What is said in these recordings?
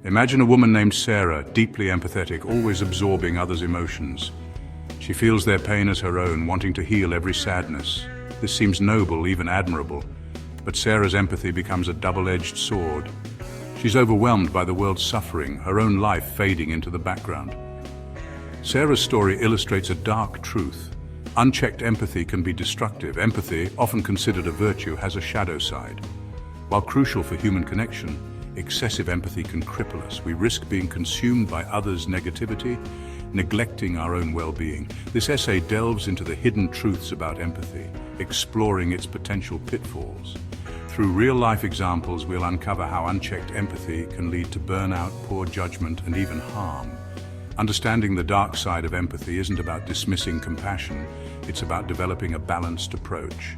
Imagine a woman named Sarah, deeply empathetic, always absorbing others' emotions. She feels their pain as her own, wanting to heal every sadness. This seems noble, even admirable, but Sarah's empathy becomes a double-edged sword. She's overwhelmed by the world's suffering, her own life fading into the background. Sarah's story illustrates a dark truth. Unchecked empathy can be destructive. Empathy, often considered a virtue, has a shadow side. While crucial for human connection, excessive empathy can cripple us. We risk being consumed by others' negativity, neglecting our own well-being. This essay delves into the hidden truths about empathy, exploring its potential pitfalls. Through real-life examples, we'll uncover how unchecked empathy can lead to burnout, poor judgment, and even harm. Understanding the dark side of empathy isn't about dismissing compassion, it's about developing a balanced approach,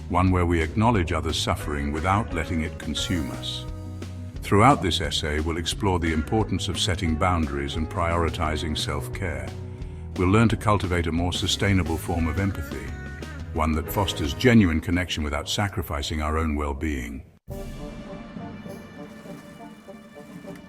one where we acknowledge others' suffering without letting it consume us. Throughout this essay, we'll explore the importance of setting boundaries and prioritizing self-care. We'll learn to cultivate a more sustainable form of empathy, one that fosters genuine connection without sacrificing our own well-being.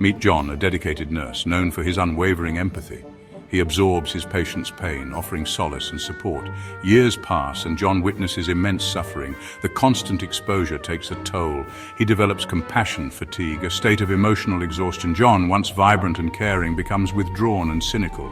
Meet John, a dedicated nurse, known for his unwavering empathy. He absorbs his patients' pain, offering solace and support. Years pass and John witnesses immense suffering. The constant exposure takes a toll. He develops compassion fatigue, a state of emotional exhaustion. John, once vibrant and caring, becomes withdrawn and cynical.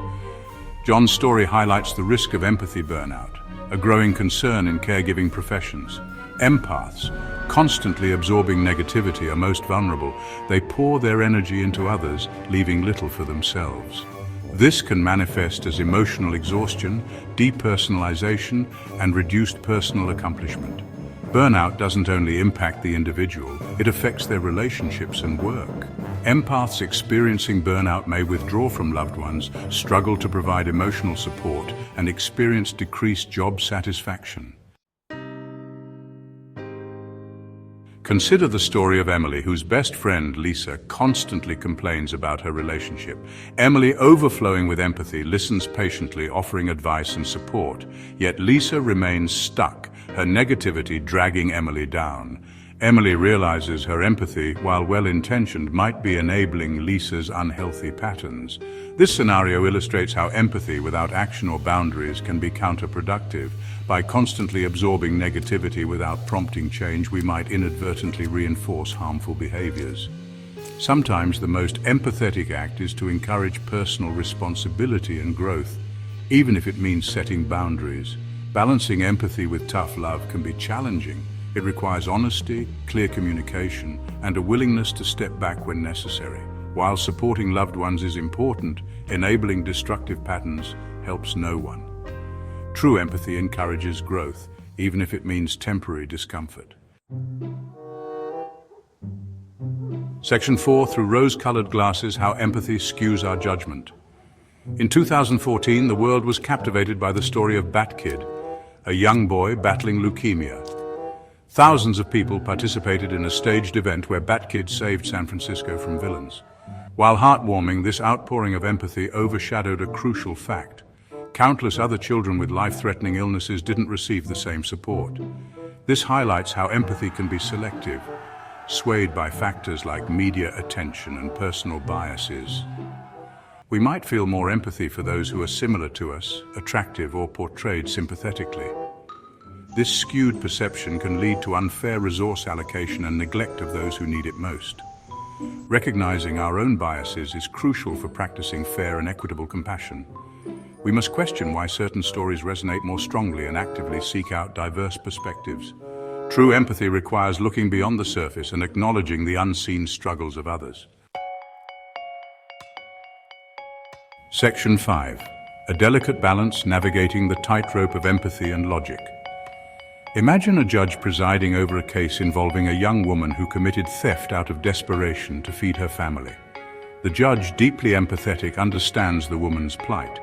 John's story highlights the risk of empathy burnout, a growing concern in caregiving professions. Empaths, constantly absorbing negativity, are most vulnerable. They pour their energy into others, leaving little for themselves. This can manifest as emotional exhaustion, depersonalization, and reduced personal accomplishment. Burnout doesn't only impact the individual, it affects their relationships and work. Empaths experiencing burnout may withdraw from loved ones, struggle to provide emotional support, and experience decreased job satisfaction. Consider the story of Emily, whose best friend, Lisa, constantly complains about her relationship. Emily, overflowing with empathy, listens patiently, offering advice and support. Yet Lisa remains stuck, her negativity dragging Emily down. Emily realizes her empathy, while well-intentioned, might be enabling Lisa's unhealthy patterns. This scenario illustrates how empathy without action or boundaries can be counterproductive. By constantly absorbing negativity without prompting change, we might inadvertently reinforce harmful behaviors. Sometimes the most empathetic act is to encourage personal responsibility and growth, even if it means setting boundaries. Balancing empathy with tough love can be challenging. It requires honesty, clear communication, and a willingness to step back when necessary. While supporting loved ones is important, enabling destructive patterns helps no one. True empathy encourages growth, even if it means temporary discomfort. Section 4, Through Rose-Colored Glasses, How Empathy Skews Our Judgment. In 2014, the world was captivated by the story of Bat Kid, a young boy battling leukemia. Thousands of people participated in a staged event where Bat Kid saved San Francisco from villains. While heartwarming, this outpouring of empathy overshadowed a crucial fact. Countless other children with life-threatening illnesses didn't receive the same support. This highlights how empathy can be selective, swayed by factors like media attention and personal biases. We might feel more empathy for those who are similar to us, attractive, or portrayed sympathetically. This skewed perception can lead to unfair resource allocation and neglect of those who need it most. Recognizing our own biases is crucial for practicing fair and equitable compassion. We must question why certain stories resonate more strongly and actively seek out diverse perspectives. True empathy requires looking beyond the surface and acknowledging the unseen struggles of others. Section 5. A delicate balance navigating the tightrope of empathy and logic. Imagine a judge presiding over a case involving a young woman who committed theft out of desperation to feed her family. The judge, deeply empathetic, understands the woman's plight.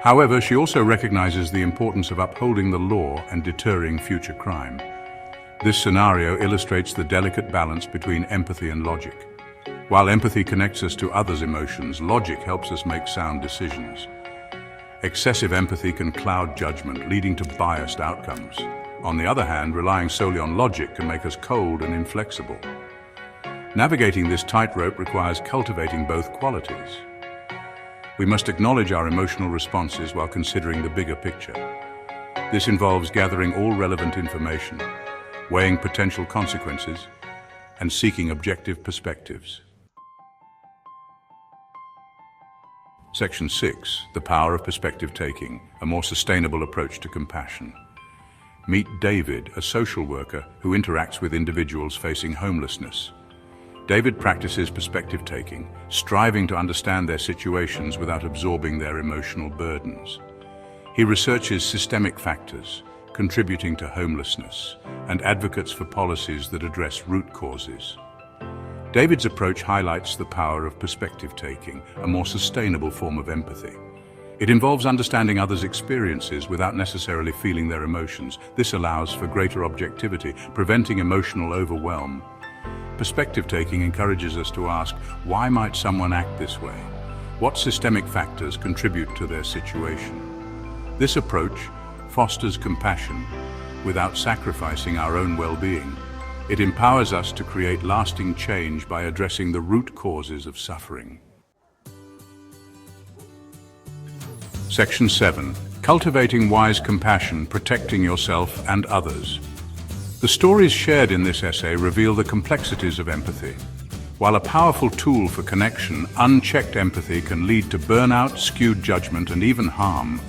However, she also recognizes the importance of upholding the law and deterring future crime. This scenario illustrates the delicate balance between empathy and logic. While empathy connects us to others' emotions, logic helps us make sound decisions. Excessive empathy can cloud judgment, leading to biased outcomes. On the other hand, relying solely on logic can make us cold and inflexible. Navigating this tightrope requires cultivating both qualities. We must acknowledge our emotional responses while considering the bigger picture. This involves gathering all relevant information, weighing potential consequences, and seeking objective perspectives. Section 6. The power of perspective taking, a more sustainable approach to compassion. Meet David, a social worker who interacts with individuals facing homelessness. David practices perspective taking, striving to understand their situations without absorbing their emotional burdens. He researches systemic factors contributing to homelessness and advocates for policies that address root causes. David's approach highlights the power of perspective taking, a more sustainable form of empathy. It involves understanding others' experiences without necessarily feeling their emotions. This allows for greater objectivity, preventing emotional overwhelm. Perspective taking encourages us to ask, why might someone act this way? What systemic factors contribute to their situation? This approach fosters compassion without sacrificing our own well-being. It empowers us to create lasting change by addressing the root causes of suffering. Section 7. Cultivating wise compassion, protecting yourself and others. The stories shared in this essay reveal the complexities of empathy. While a powerful tool for connection, unchecked empathy can lead to burnout, skewed judgment, and even harm.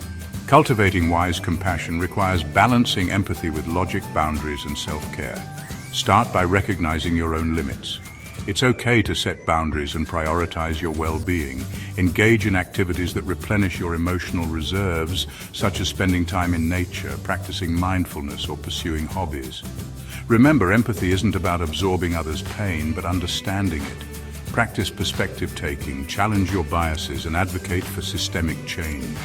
Cultivating wise compassion requires balancing empathy with logic, boundaries, and self-care. Start by recognizing your own limits. It's okay to set boundaries and prioritize your well-being. Engage in activities that replenish your emotional reserves, such as spending time in nature, practicing mindfulness, or pursuing hobbies. Remember, empathy isn't about absorbing others' pain, but understanding it. Practice perspective taking, challenge your biases, and advocate for systemic change.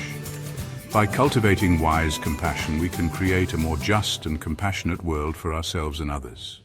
By cultivating wise compassion, we can create a more just and compassionate world for ourselves and others.